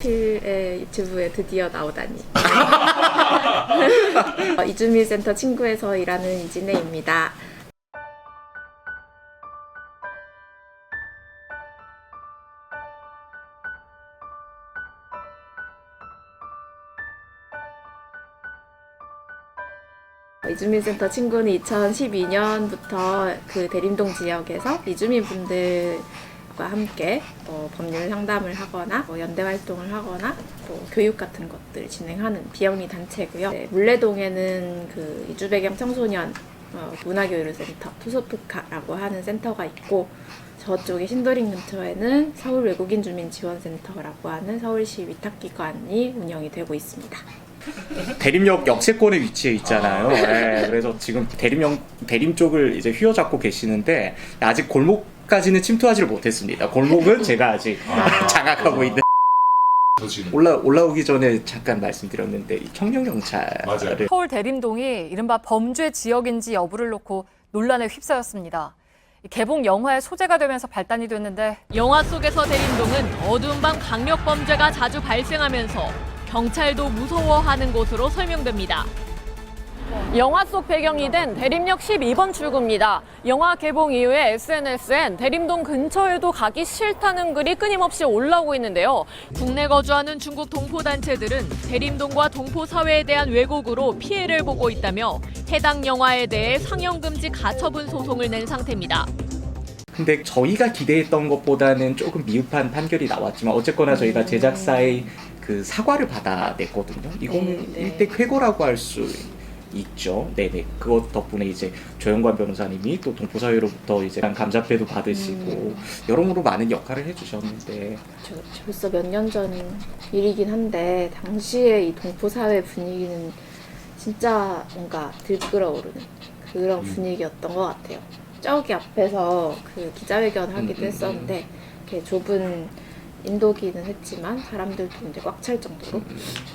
필의 유튜브에 드디어 나오다니. 이주민센터 친구에서 일하는 이진혜입니다. 이주민센터 친구는 2012년부터 그 대림동 지역에서 이주민분들과 함께 법률 상담을 하거나 연대 활동을 하거나 또 교육 같은 것들을 진행하는 비영리 단체고요. 네, 물레동에는 그 이주 배경 청소년 문화교류센터 투소프카라고 하는 센터가 있고, 저쪽에 신도림 근처에는 서울 외국인 주민 지원센터라고 하는 서울시 위탁기관이 운영이 되고 있습니다. 대림역 역세권에 위치해 있잖아요. 네, 그래서 지금 대림 쪽을 이제 휘어잡고 계시는데 아직 골목까지는 침투하지를 못했습니다. 골목은 제가 아직 장악하고 있는. 올라오기 전에 잠깐 말씀드렸는데 이 청년경찰을 서울 대림동이 이른바 범죄 지역인지 여부를 놓고 논란에 휩싸였습니다. 개봉 영화의 소재가 되면서 발단이 됐는데, 영화 속에서 대림동은 어두운 밤 강력 범죄가 자주 발생하면서 경찰도 무서워하는 곳으로 설명됩니다. 영화 속 배경이 된 대림역 12번 출구입니다. 영화 개봉 이후에 SNS엔 대림동 근처에도 가기 싫다는 글이 끊임없이 올라오고 있는데요. 국내 거주하는 중국 동포단체들은 대림동과 동포 사회에 대한 왜곡으로 피해를 보고 있다며 해당 영화에 대해 상영금지 가처분 소송을 낸 상태입니다. 근데 저희가 기대했던 것보다는 조금 미흡한 판결이 나왔지만 어쨌거나 저희가 제작사의 그 사과를 받아냈거든요. 이건 일대 쾌거라고 할 수 있죠. 네네. 그것 덕분에 이제 조영관 변호사님이 또 동포사회로부터 이제 감사패도 받으시고 여러모로 많은 역할을 해주셨는데, 벌써 몇 년 전 일이긴 한데 당시에 이 동포사회 분위기는 진짜 뭔가 들끓어오르는 그런 분위기였던 것 같아요. 저기 앞에서 그 기자회견을 하기도 했었는데, 이렇게 좁은 인도기는 했지만 사람들도 이제 꽉 찰 정도로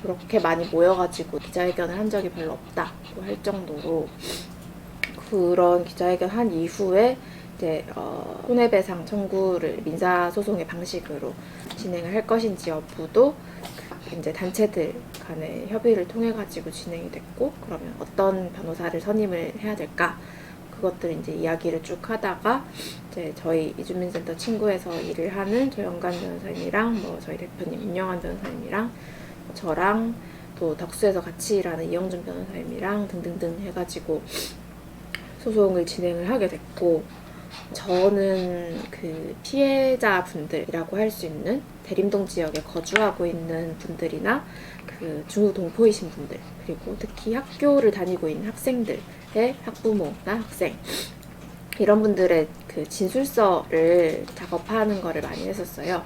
그렇게 많이 모여가지고 기자회견을 한 적이 별로 없다고 할 정도로, 그런 기자회견 한 이후에 이제 손해배상 청구를 민사소송의 방식으로 진행을 할 것인지 여부도 이제 단체들 간의 협의를 통해 가지고 진행이 됐고, 그러면 어떤 변호사를 선임을 해야 될까, 그것들 이제 이야기를 쭉 하다가 이제 저희 이주민센터 친구에서 일을 하는 조영관 변호사님이랑 저희 대표님 임영환 변호사님이랑 저랑 또 덕수에서 같이 일하는 이영준 변호사님이랑 등등등 해가지고 소송을 진행을 하게 됐고, 저는 그 피해자분들이라고 할 수 있는 대림동 지역에 거주하고 있는 분들이나 그 중국 동포이신 분들, 그리고 특히 학교를 다니고 있는 학생들의 학부모나 학생, 이런 분들의 그 진술서를 작업하는 거를 많이 했었어요.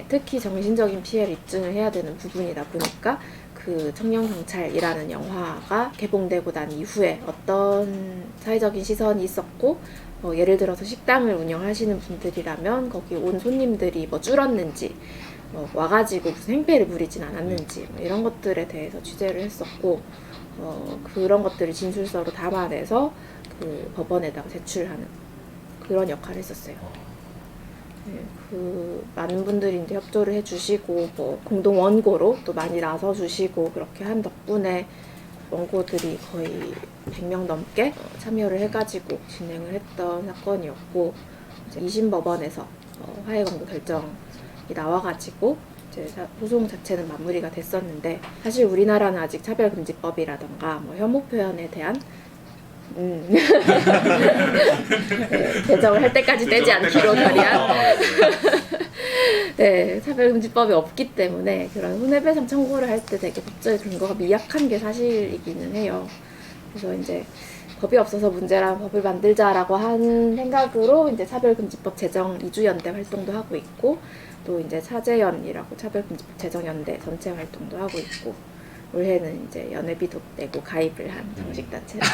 특히 정신적인 피해를 입증을 해야 되는 부분이다 보니까 그 청년경찰이라는 영화가 개봉되고 난 이후에 어떤 사회적인 시선이 있었고, 예를 들어서 식당을 운영하시는 분들이라면 거기 온 손님들이 줄었는지, 와가지고 무슨 행패를 부리진 않았는지, 이런 것들에 대해서 취재를 했었고, 그런 것들을 진술서로 담아내서 그 법원에다가 제출하는 그런 역할을 했었어요. 네, 그 많은 분들이 이제 협조를 해주시고, 공동 원고로 또 많이 나서주시고, 그렇게 한 덕분에 원고들이 거의 100명 넘게 참여를 해가지고 진행을 했던 사건이었고, 이제 2심 법원에서 화해 권고 결정이 나와가지고 이제 소송 자체는 마무리가 됐었는데, 사실 우리나라는 아직 차별금지법이라던가 혐오 표현에 대한 개정을 할 때까지 떼지 않기로 결의한 네, 차별금지법이 없기 때문에 그런 손해배상 청구를 할 때 되게 법적 근거가 미약한 게 사실이기는 해요. 그래서 이제 법이 없어서 문제라 법을 만들자라고 하는 생각으로 이제 차별금지법 제정 2주연대 활동도 하고 있고, 또 이제 차재연이라고 차별금지법 제정연대 전체 활동도 하고 있고, 올해는 이제 연회비도 내고 가입을 한 정식 단체라.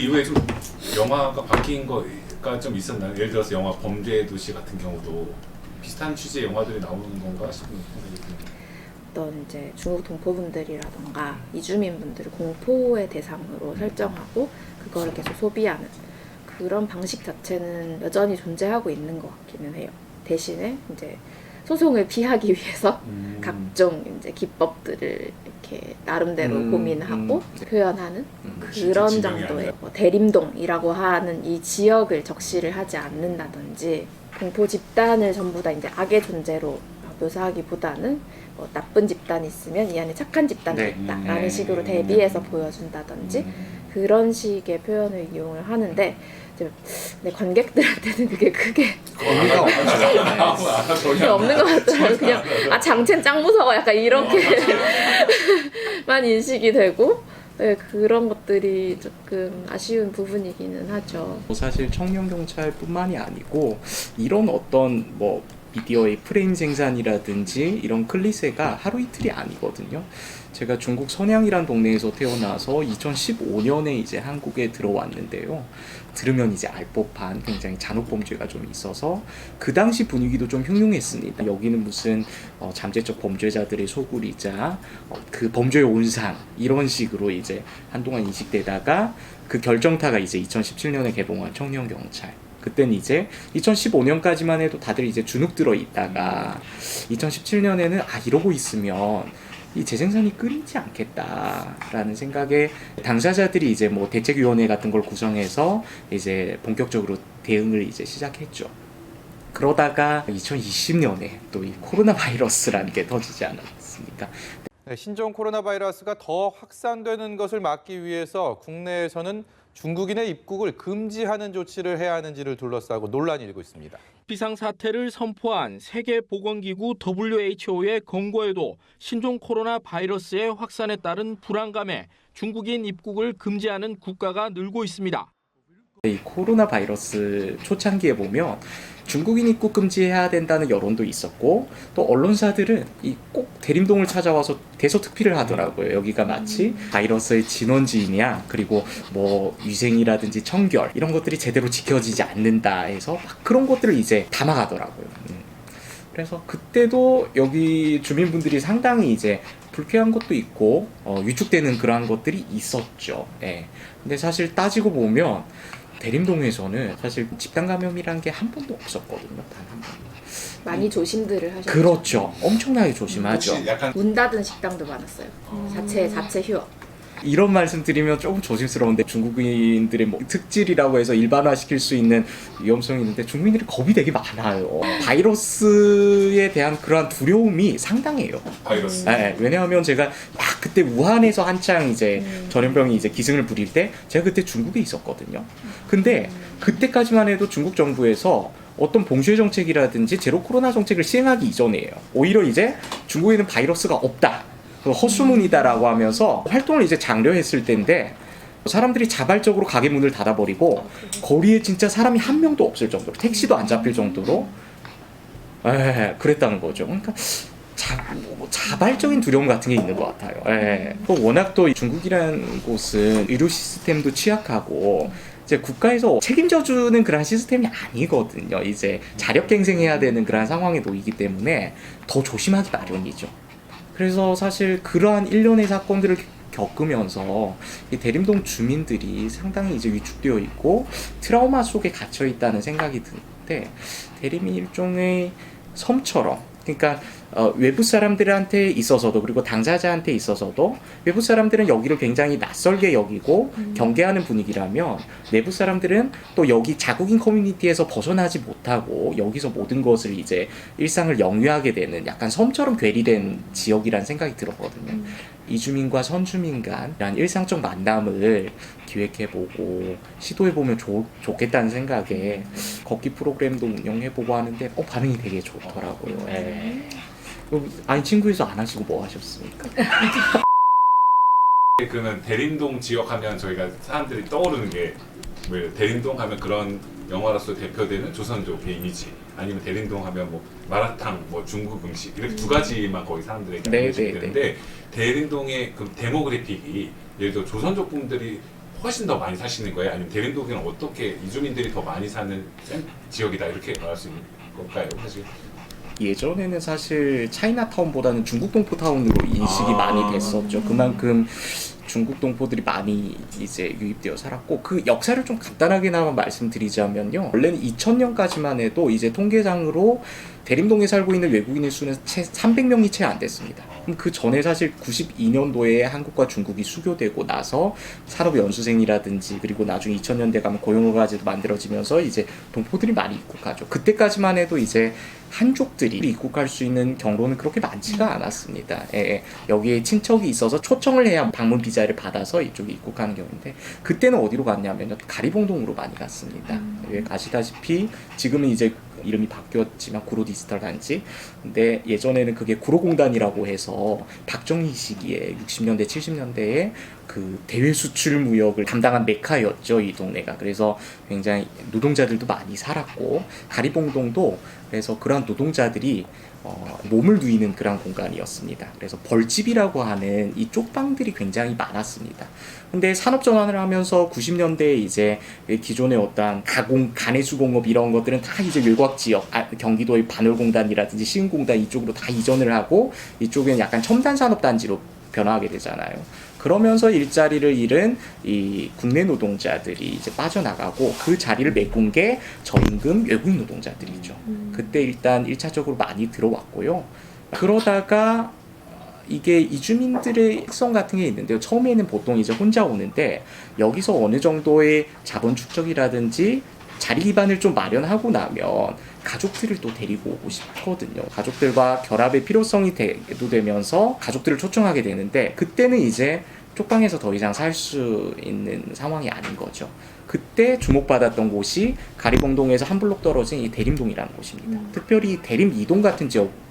이후에 좀 영화가 바뀐 거가 좀 있었나요? 예를 들어서 영화 범죄의 도시 같은 경우도 비슷한 취지의 영화들이 나오는 건가 싶은 생각이 듭니다. 어떤 이제 중국 동포분들이라던가 이주민분들을 공포의 대상으로 설정하고 그거를 계속 소비하는 그런 방식 자체는 여전히 존재하고 있는 것 같기는 해요. 대신에 이제 소송을 피하기 위해서 각종 이제 기법들을 이렇게 나름대로 고민하고 표현하는 그런 진짜 정도의 뭐 대림동이라고 하는 이 지역을 적시를 하지 않는다든지 공포 집단을 전부 다 이제 악의 존재로 묘사하기보다는 뭐 나쁜 집단이 있으면 이 안에 착한 집단이 네. 있다라는 식으로 대비해서 보여준다든지 그런 식의 표현을 이용을 하는데 이제 내 관객들한테는 그게 크게 의미가 없죠. 전혀 없는 것 같아요. 그냥 장첸 짱 무서워 약간 이렇게만 인식이 되고 네, 그런 것들이 조금 아쉬운 부분이기는 하죠. 사실 청년경찰뿐만이 아니고 이런 어떤 뭐 미디어의 프레임 생산이라든지 이런 클리셰가 하루 이틀이 아니거든요. 제가 중국 선양이란 동네에서 태어나서 2015년에 이제 한국에 들어왔는데요. 들으면 이제 알 법한 굉장히 잔혹범죄가 좀 있어서 그 당시 분위기도 좀 흉흉했습니다. 여기는 무슨 잠재적 범죄자들의 소굴이자 그 범죄의 온상 이런 식으로 이제 한동안 인식되다가 그 결정타가 이제 2017년에 개봉한 청년경찰. 그때는 이제 2015년까지만 해도 다들 이제 주눅 들어 있다가 2017년에는 이러고 있으면 이 재생산이 끊이지 않겠다라는 생각에 당사자들이 이제 뭐 대책위원회 같은 걸 구성해서 이제 본격적으로 대응을 이제 시작했죠. 그러다가 2020년에 또 이 코로나 바이러스라는 게 터지지 않았습니까? 네, 신종 코로나 바이러스가 더 확산되는 것을 막기 위해서 국내에서는 중국인의 입국을 금지하는 조치를 해야 하는지를 둘러싸고 논란이 일고 있습니다. 비상사태를 선포한 세계보건기구 WHO의 권고에도 신종 코로나 바이러스의 확산에 따른 불안감에 중국인 입국을 금지하는 국가가 늘고 있습니다. 이 코로나 바이러스 초창기에 보면 중국인 입국 금지해야 된다는 여론도 있었고 또 언론사들은 이 꼭 대림동을 찾아와서 대서특필을 하더라고요. 여기가 마치 바이러스의 진원지이냐 그리고 뭐 위생이라든지 청결 이런 것들이 제대로 지켜지지 않는다 해서 막 그런 것들을 이제 담아가더라고요. 그래서 그때도 여기 주민분들이 상당히 이제 불쾌한 것도 있고 위축되는 그러한 것들이 있었죠. 예. 근데 사실 따지고 보면 대림동에서는 사실 집단 감염이란 게 한 번도 없었거든요. 단 한 번. 많이 조심들을 하셨죠. 그렇죠. 엄청나게 조심하죠. 혹시 약간 문 닫은 식당도 많았어요. 자체 휴업. 이런 말씀 드리면 조금 조심스러운데 중국인들의 뭐 특질이라고 해서 일반화시킬 수 있는 위험성이 있는데 중국인들이 겁이 되게 많아요. 바이러스에 대한 그러한 두려움이 상당해요. 바이러스. 네, 왜냐하면 제가 막 그때 우한에서 한창 이제 전염병이 이제 기승을 부릴 때 제가 그때 중국에 있었거든요. 근데 그때까지만 해도 중국 정부에서 어떤 봉쇄 정책이라든지 제로 코로나 정책을 시행하기 이전이에요. 오히려 이제 중국에는 바이러스가 없다. 허수문이다라고 하면서 활동을 이제 장려했을 때인데 사람들이 자발적으로 가게 문을 닫아버리고 거리에 진짜 사람이 한 명도 없을 정도로 택시도 안 잡힐 정도로 그랬다는 거죠. 그러니까 자발적인 두려움 같은 게 있는 것 같아요. 또 워낙 또 중국이라는 곳은 의료 시스템도 취약하고 이제 국가에서 책임져주는 그런 시스템이 아니거든요. 이제 자력갱생해야 되는 그런 상황에 놓이기 때문에 더 조심하기 마련이죠. 그래서 사실 그러한 일련의 사건들을 겪으면서 이 대림동 주민들이 상당히 이제 위축되어 있고 트라우마 속에 갇혀 있다는 생각이 드는데 대림이 일종의 섬처럼 그러니까 외부 사람들한테 있어서도 그리고 당사자한테 있어서도 외부 사람들은 여기를 굉장히 낯설게 여기고 경계하는 분위기라면 내부 사람들은 또 여기 자국인 커뮤니티에서 벗어나지 못하고 여기서 모든 것을 이제 일상을 영위하게 되는 약간 섬처럼 괴리된 지역이라는 생각이 들었거든요. 이주민과 선주민 간 이런 일상적 만남을 기획해보고 시도해보면 좋겠다는 생각에 걷기 프로그램도 운영해보고 하는데 반응이 되게 좋더라고요. 아니 친구에서 안 하시고 뭐 하셨습니까? 그러면 대림동 지역 하면 저희가 사람들이 떠오르는 게 뭐예요? 대림동 하면 그런 영화로서 대표되는 조선족의 이미지 아니면 대림동 하면 뭐 마라탕, 뭐 중국 음식 이렇게 두 가지만 거의 사람들에게 알려지게 되는데 대림동의 그 데모그래픽이 예를 들어 조선족 분들이 훨씬 더 많이 사시는 거예요? 아니면 대림동에는 어떻게 이주민들이 더 많이 사는 지역이다 이렇게 말할 수 있는 걸까요? 사실 예전에는 사실 차이나타운보다는 중국 동포타운으로 인식이 아. 많이 됐었죠. 그만큼 중국 동포들이 많이 이제 유입되어 살았고, 그 역사를 좀 간단하게나마 말씀드리자면요. 원래는 2000년까지만 해도 이제 통계상으로 대림동에 살고 있는 외국인의 수는 채 300명이 채 안 됐습니다. 그럼 그 전에 사실 92년도에 한국과 중국이 수교되고 나서 산업연수생이라든지, 그리고 나중에 2000년대 가면 고용어가지도 만들어지면서 이제 동포들이 많이 입국하죠. 그때까지만 해도 이제 한족들이 입국할 수 있는 경로는 그렇게 많지가 않았습니다. 여기에 친척이 있어서 초청을 해야 방문 비자를 받아서 이쪽에 입국하는 경우인데, 그때는 어디로 갔냐면요, 가리봉동으로 많이 갔습니다. 아시다시피 지금은 이제 이름이 바뀌었지만 구로 디지털 단지, 근데 예전에는 그게 구로공단이라고 해서 박정희 시기에 60년대 70년대에 그 대외 수출 무역을 담당한 메카였죠, 이 동네가. 그래서 굉장히 노동자들도 많이 살았고, 가리봉동도 그래서 그런 노동자들이 몸을 누이는 그런 공간이었습니다. 그래서 벌집이라고 하는 이 쪽방들이 굉장히 많았습니다. 근데 산업 전환을 하면서 90년대에 이제 기존의 어떤 가공, 가내수공업 이런 것들은 다 이제 외곽 지역, 경기도의 반월공단이라든지 시흥공단 이쪽으로 다 이전을 하고, 이쪽에는 약간 첨단 산업 단지로 변화하게 되잖아요. 그러면서 일자리를 잃은 이 국내 노동자들이 이제 빠져나가고, 그 자리를 메꾼 게 저임금 외국인 노동자들이죠. 그때 일단 1차적으로 많이 들어왔고요. 그러다가 이게 이주민들의 특성 같은 게 있는데요. 처음에는 보통 이제 혼자 오는데, 여기서 어느 정도의 자본 축적이라든지 자리 기반을 좀 마련하고 나면 가족들을 또 데리고 오고 싶거든요. 가족들과 결합의 필요성이 대두되면서 가족들을 초청하게 되는데, 그때는 이제 쪽방에서 더 이상 살 수 있는 상황이 아닌 거죠. 그때 주목받았던 곳이 가리봉동에서 한 블록 떨어진 이 대림동이라는 곳입니다. 특별히 대림 2동 같은 지역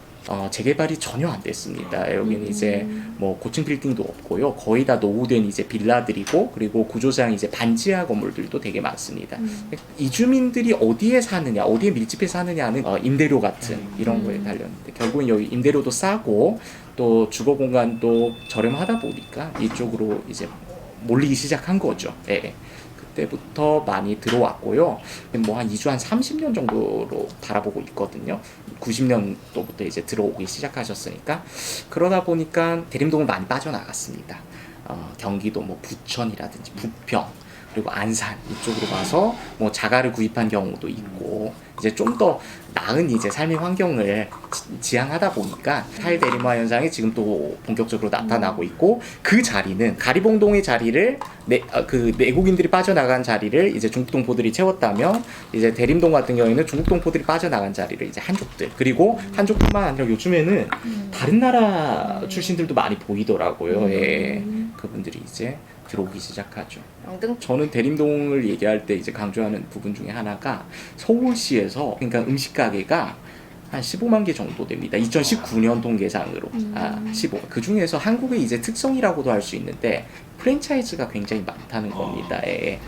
재개발이 전혀 안 됐습니다. 여기는 이제 뭐 고층 빌딩도 없고요. 거의 다 노후된 이제 빌라들이고, 그리고 구조상 이제 반지하 건물들도 되게 많습니다. 이주민들이 어디에 사느냐, 어디에 밀집해 사느냐는 임대료 같은 이런 거에 달렸는데, 결국은 여기 임대료도 싸고 또 주거 공간도 저렴하다 보니까 이쪽으로 이제 몰리기 시작한 거죠. 예. 그때부터 많이 들어왔고요. 뭐 한 2주 한 30년 정도로 바라보고 있거든요. 90년도부터 이제 들어오기 시작하셨으니까. 그러다 보니까 대림동을 많이 빠져나갔습니다. 경기도 뭐 부천이라든지 부평, 그리고 안산 이쪽으로 가서 뭐 자가를 구입한 경우도 있고, 이제 좀 더 나은 이제 삶의 환경을 지향하다 보니까 탈대림화 현상이 지금 또 본격적으로 나타나고 있고, 그 자리는 가리봉동의 자리를 그 내국인들이 빠져나간 자리를 이제 중국 동포들이 채웠다면, 이제 대림동 같은 경우에는 중국 동포들이 빠져나간 자리를 이제 한족들, 그리고 한족뿐만 아니라 요즘에는 다른 나라 출신들도 많이 보이더라고요. 예. 그분들이 이제 들어오기 시작하죠. 저는 대림동을 얘기할 때 이제 강조하는 부분 중에 하나가, 서울시에서 그러니까 음식 가게가 한 15만 개 정도 됩니다. 2019년 통계상으로 15. 그 중에서 한국의 이제 특성이라고도 할 수 있는데, 프랜차이즈가 굉장히 많다는 겁니다. 예.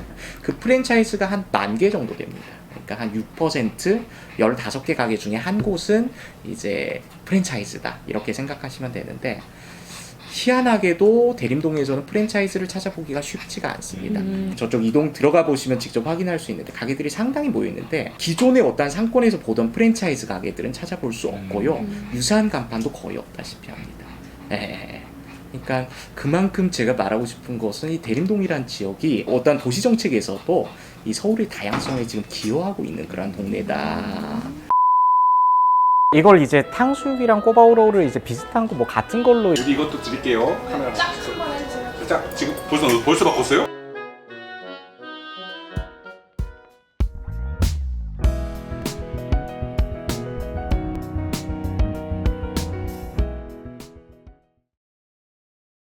그 프랜차이즈가 한 10,000개 정도 됩니다. 그러니까 한 6%, 15개 가게 중에 한 곳은 이제 프랜차이즈다, 이렇게 생각하시면 되는데, 희한하게도 대림동에서는 프랜차이즈를 찾아보기가 쉽지가 않습니다. 저쪽 이동 들어가 보시면 직접 확인할 수 있는데, 가게들이 상당히 모여 있는데, 기존의 어떤 상권에서 보던 프랜차이즈 가게들은 찾아볼 수 없고요. 유사한 간판도 거의 없다시피 합니다. 네. 그러니까 그만큼 제가 말하고 싶은 것은, 이 대림동이란 지역이 어떤 도시 정책에서도 이 서울의 다양성에 지금 기여하고 있는 그런 동네다. 이걸 이제 탕수육이랑 꼬바로우를 이제 비슷한 거 뭐 같은 걸로, 여기 이것도 드릴게요. 카메라. 짝 한번 해주세요. 짝 지금 벌써 바꿨어요?